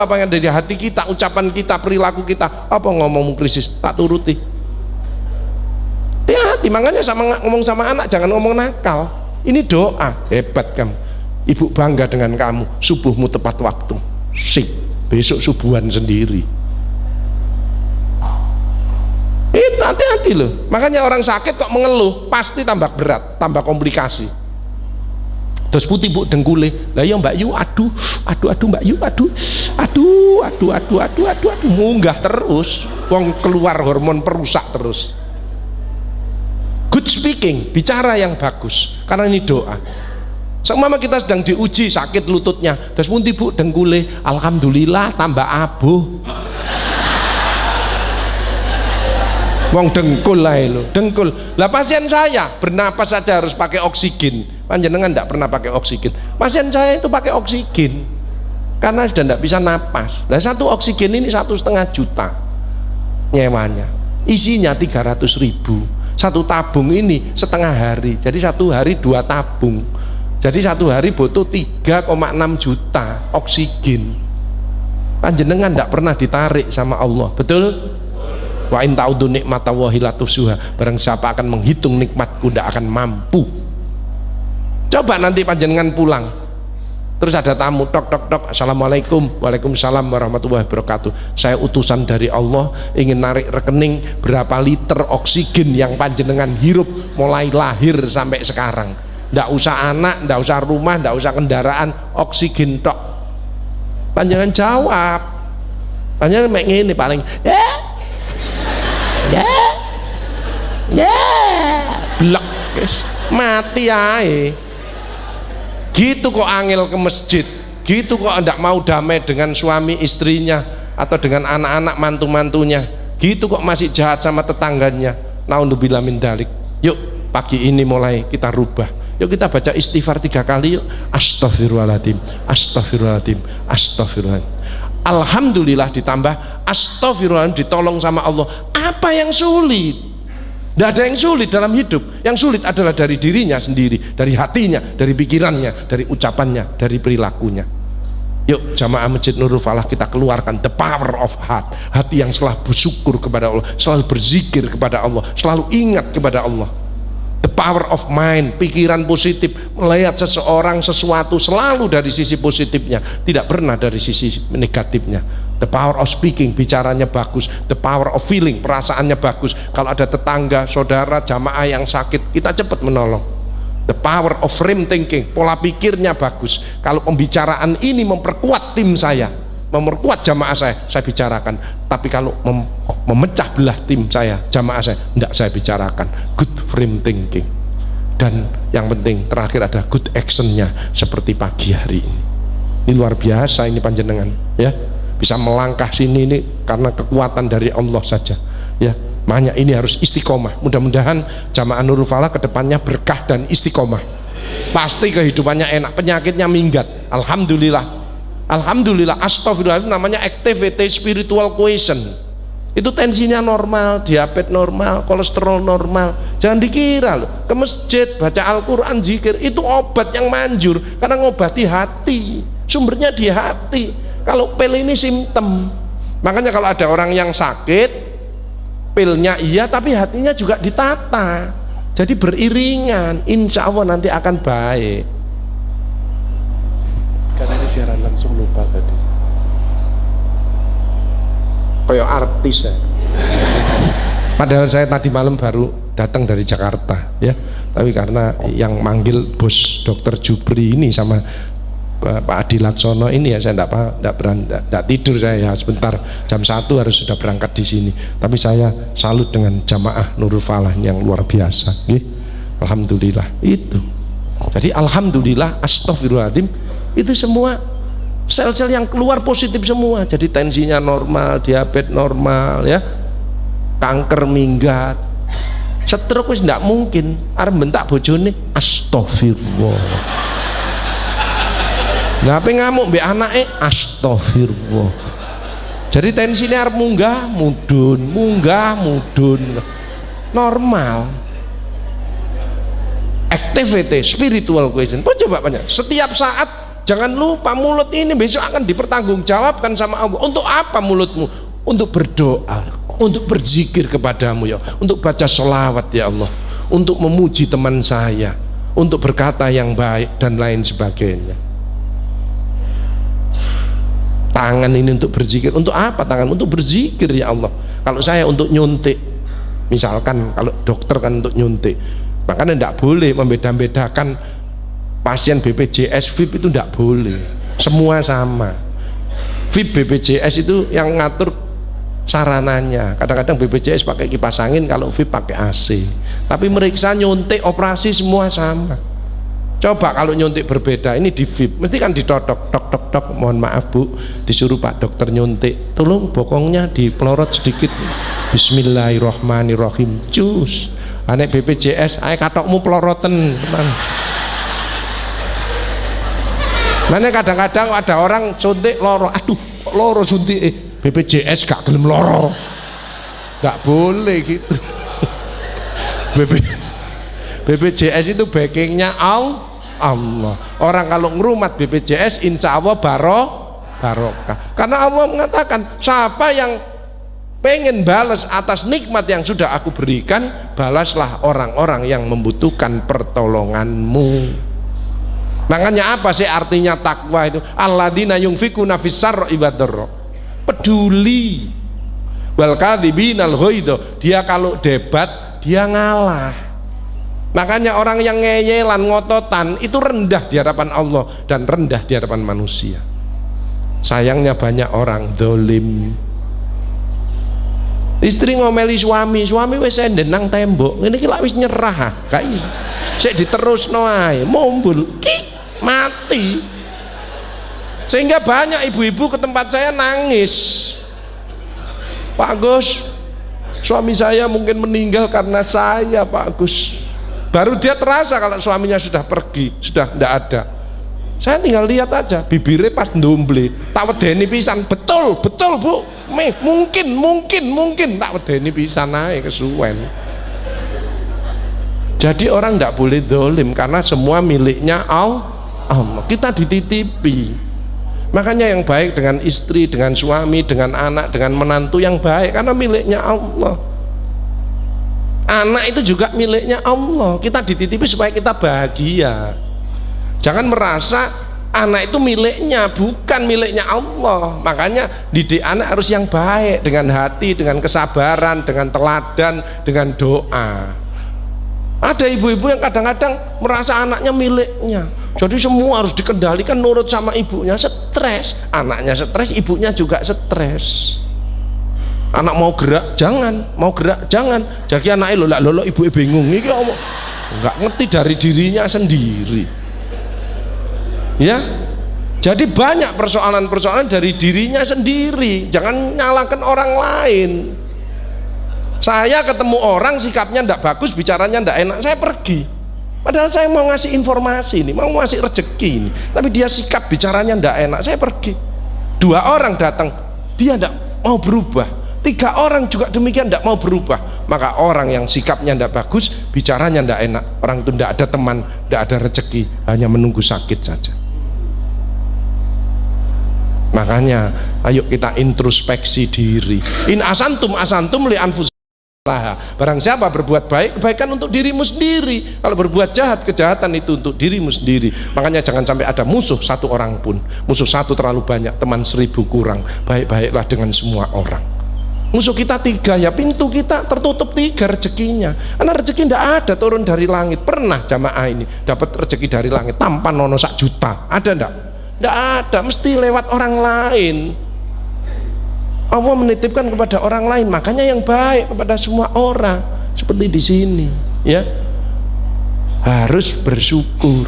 apa yang ada di hati kita, ucapan kita, perilaku kita. Apa ngomong krisis, tak turuti. Hati-hati, makanya ngomong sama anak jangan ngomong nakal. Ini doa, hebat kamu. Ibu bangga dengan kamu, subuhmu tepat waktu. Sip, besok subuhan sendiri. Hati-hati loh. Makanya orang sakit kok mengeluh, pasti tambah berat, tambah komplikasi. Terus putih bu dengkule, lah ya Mbak Yu, aduh Mbak Yu, aduh, munggah terus, wong keluar hormon perusak terus. Good speaking, bicara yang bagus, karena ini doa. Seumpama kita sedang diuji sakit lututnya, terus putih bu dengkule, alhamdulillah tambah abuh. Wong dengkul lah lo, dengkul. Lah pasien saya bernapas saja harus pakai oksigen. Panjenengan tidak pernah pakai oksigen. Pasien saya itu pakai oksigen karena sudah tidak bisa napas. Lah satu oksigen ini 1,5 juta nyewanya. Isinya 300.000. Satu tabung ini setengah hari. Jadi satu hari 2 tabung. Jadi satu hari butuh 3,6 juta oksigen. Panjenengan tidak pernah ditarik sama Allah, betul? Wa in ta'udu nikmatallahi la tuhsuha. Barang siapa akan menghitung nikmatku tidak akan mampu. Coba nanti panjenengan pulang, terus ada tamu, tok, assalamualaikum, waalaikumsalam warahmatullahi wabarakatuh. Saya utusan dari Allah, ingin narik rekening berapa liter oksigen yang panjenengan hirup mulai lahir sampai sekarang. Ndak usah anak, ndak usah rumah, ndak usah kendaraan, oksigen tok. Panjenengan jawab, panjenengan mek ngene paling blek guys, mati ae. Gitu kok angel ke masjid, gitu kok ndak mau damai dengan suami istrinya atau dengan anak-anak mantu-mantunya, gitu kok masih jahat sama tetangganya. Naudzubillah min dzalik. Yuk pagi ini mulai kita rubah, yuk kita baca istighfar 3 kali yuk. Astaghfirullahaladzim, astaghfirullahaladzim, astaghfirullahaladzim. Alhamdulillah ditambah astaghfirullahaladzim, ditolong sama Allah. Apa yang sulit? Tidak ada yang sulit dalam hidup. Yang sulit adalah dari dirinya sendiri, dari hatinya, dari pikirannya, dari ucapannya, dari perilakunya. Yuk jamaah Masjid Nurul Falah kita keluarkan the power of heart. Hati yang selalu bersyukur kepada Allah, selalu berzikir kepada Allah, selalu ingat kepada Allah. The power of mind, pikiran positif, melihat seseorang, sesuatu selalu dari sisi positifnya, tidak pernah dari sisi negatifnya. The power of speaking, bicaranya bagus. The power of feeling, perasaannya bagus. Kalau ada tetangga, saudara, jamaah yang sakit, kita cepat menolong. The power of frame thinking, pola pikirnya bagus. Kalau pembicaraan ini memperkuat tim saya, memperkuat jamaah saya bicarakan. Tapi kalau memecah belah tim saya, jamaah saya, tidak saya bicarakan. Good frame thinking. Dan yang penting terakhir ada good actionnya, seperti pagi hari ini. Ini luar biasa ini panjenengan, ya. Bisa melangkah sini ini karena kekuatan dari Allah saja, ya. Makanya ini harus istiqomah. Mudah-mudahan jamaah Nurul Falah kedepannya berkah dan istiqomah. Pasti kehidupannya enak, penyakitnya minggat. Alhamdulillah. Alhamdulillah, astagfirullah, itu namanya activity spiritual quotient. Itu tensinya normal, diabetes normal, kolesterol normal. Jangan dikira loh, ke masjid, baca Al-Quran, zikir, itu obat yang manjur. Karena ngobati hati, sumbernya di hati. Kalau pil ini simptom. Makanya kalau ada orang yang sakit, pilnya iya, tapi hatinya juga ditata. Jadi beriringan, insya Allah nanti akan baik. Karena ini siaran langsung lupa tadi, kayak artis ya. Padahal saya tadi malam baru datang dari Jakarta, ya. Tapi karena yang manggil bos Dr. Jupri ini sama Pak Adi Laksono ini, ya saya tidak tidur saya, ya sebentar jam 1 harus sudah berangkat di sini. Tapi saya salut dengan jamaah Nurul Falah yang luar biasa, ya. Alhamdulillah itu. Jadi alhamdulillah, astagfirullahaladzim, itu semua sel-sel yang keluar positif semua. Jadi tensinya normal, diabetes normal, ya, kanker minggat, stroke wis tidak mungkin. Arep bentak bojone, astagfirullah. Nah, apa ngamuk mbek anake, astagfirullah. Jadi tensinya arep munggah mudun, normal. Activity spiritual question. Coba banyak. Setiap saat jangan lupa mulut ini besok akan dipertanggungjawabkan sama Allah. Untuk apa mulutmu? Untuk berdoa, untuk berzikir kepadamu ya, untuk baca sholawat ya Allah, untuk memuji teman saya, untuk berkata yang baik dan lain sebagainya. Tangan ini untuk berzikir. Untuk apa tangan? Untuk berzikir ya Allah. Kalau saya untuk nyuntik, misalkan kalau dokter kan untuk nyuntik, makanya tidak boleh membeda-bedakan pasien BPJS VIP, itu tidak boleh, semua sama. VIP BPJS itu yang ngatur sarananya. Kadang-kadang BPJS pakai kipas angin, kalau VIP pakai AC. Tapi meriksa nyuntik operasi semua sama. Coba kalau nyuntik berbeda, ini di VIP mesti kan ditotok, tok tok tok, mohon maaf Bu, disuruh Pak dokter nyuntik, tolong bokongnya dipelorot sedikit, bismillahirrohmanirrohim, cus. Anek BPJS, ayo katokmu peloroten, teman. Mana kadang-kadang ada orang suntik loro, aduh loro suntik, BPJS gak gelem loro, gak boleh gitu. BPJS itu backingnya Allah. Orang kalau ngerumat BPJS insya Allah barokah, karena Allah mengatakan siapa yang pengen balas atas nikmat yang sudah aku berikan, balaslah orang-orang yang membutuhkan pertolonganmu. Makanya apa sih artinya takwa itu? Alladzina yunfikuna fis-sarri wad-dharra, peduli. Wal kadzibinal ghaidha, dia kalau debat dia ngalah. Makanya orang yang ngeyelan, ngototan itu rendah di hadapan Allah dan rendah di hadapan manusia. Sayangnya banyak orang dolim. Istri ngomeli suami wis enden nang tembok, ini lak wis nyerah, gak iso. Sik diterusno ae, mumbul, kik, mati. Sehingga banyak ibu-ibu ke tempat saya nangis. Pak Gus, suami saya mungkin meninggal karena saya, Pak Gus. Baru dia terasa kalau suaminya sudah pergi, sudah tidak ada. Saya tinggal lihat aja, bibirnya pas ndomble, tak wedeni pisan, betul Bu, mungkin tak wedeni pisan ae kesuwen. Jadi orang tidak boleh dolim karena semua miliknya Allah. Kita dititipi. Makanya yang baik dengan istri, dengan suami, dengan anak, dengan menantu yang baik karena miliknya Allah. Anak itu juga miliknya Allah, kita dititipi supaya kita bahagia. Jangan merasa anak itu miliknya, bukan miliknya Allah. Makanya didik anak harus yang baik, dengan hati, dengan kesabaran, dengan teladan, dengan doa. Ada ibu-ibu yang kadang-kadang merasa anaknya miliknya, jadi semua harus dikendalikan nurut sama ibunya, stres. Anaknya stres, ibunya juga stres. Anak mau gerak jangan, mau gerak jangan, jadi anaknya lolo ibu bingung ini nggak ngerti dari dirinya sendiri ya. Jadi banyak persoalan-persoalan dari dirinya sendiri, jangan nyalakan orang lain. Saya ketemu orang sikapnya ndak bagus, bicaranya ndak enak, saya pergi, padahal saya mau ngasih informasi ini, mau ngasih rezeki ini, tapi dia sikap bicaranya ndak enak, saya pergi. 2 orang datang, dia ndak mau berubah. 3 orang juga demikian, tidak mau berubah. Maka orang yang sikapnya tidak bagus, bicaranya tidak enak, orang itu tidak ada teman, tidak ada rezeki, hanya menunggu sakit saja. Makanya ayo kita introspeksi diri. In asantum li anfusikum. Barang siapa berbuat baik, kebaikan untuk dirimu sendiri. Kalau berbuat jahat, kejahatan itu untuk dirimu sendiri. Makanya jangan sampai ada musuh 1 orang pun. Musuh 1 terlalu banyak, teman 1000 kurang. Baik-baiklah dengan semua orang. Musuh kita 3 ya, pintu kita tertutup 3 rezekinya. Karena rezeki tidak ada turun dari langit. Pernah jamaah ini dapat rezeki dari langit tanpa nono 1 juta? Ada enggak? Tidak ada, mesti lewat orang lain. Allah menitipkan kepada orang lain, makanya yang baik kepada semua orang. Seperti di sini, ya. Harus bersyukur.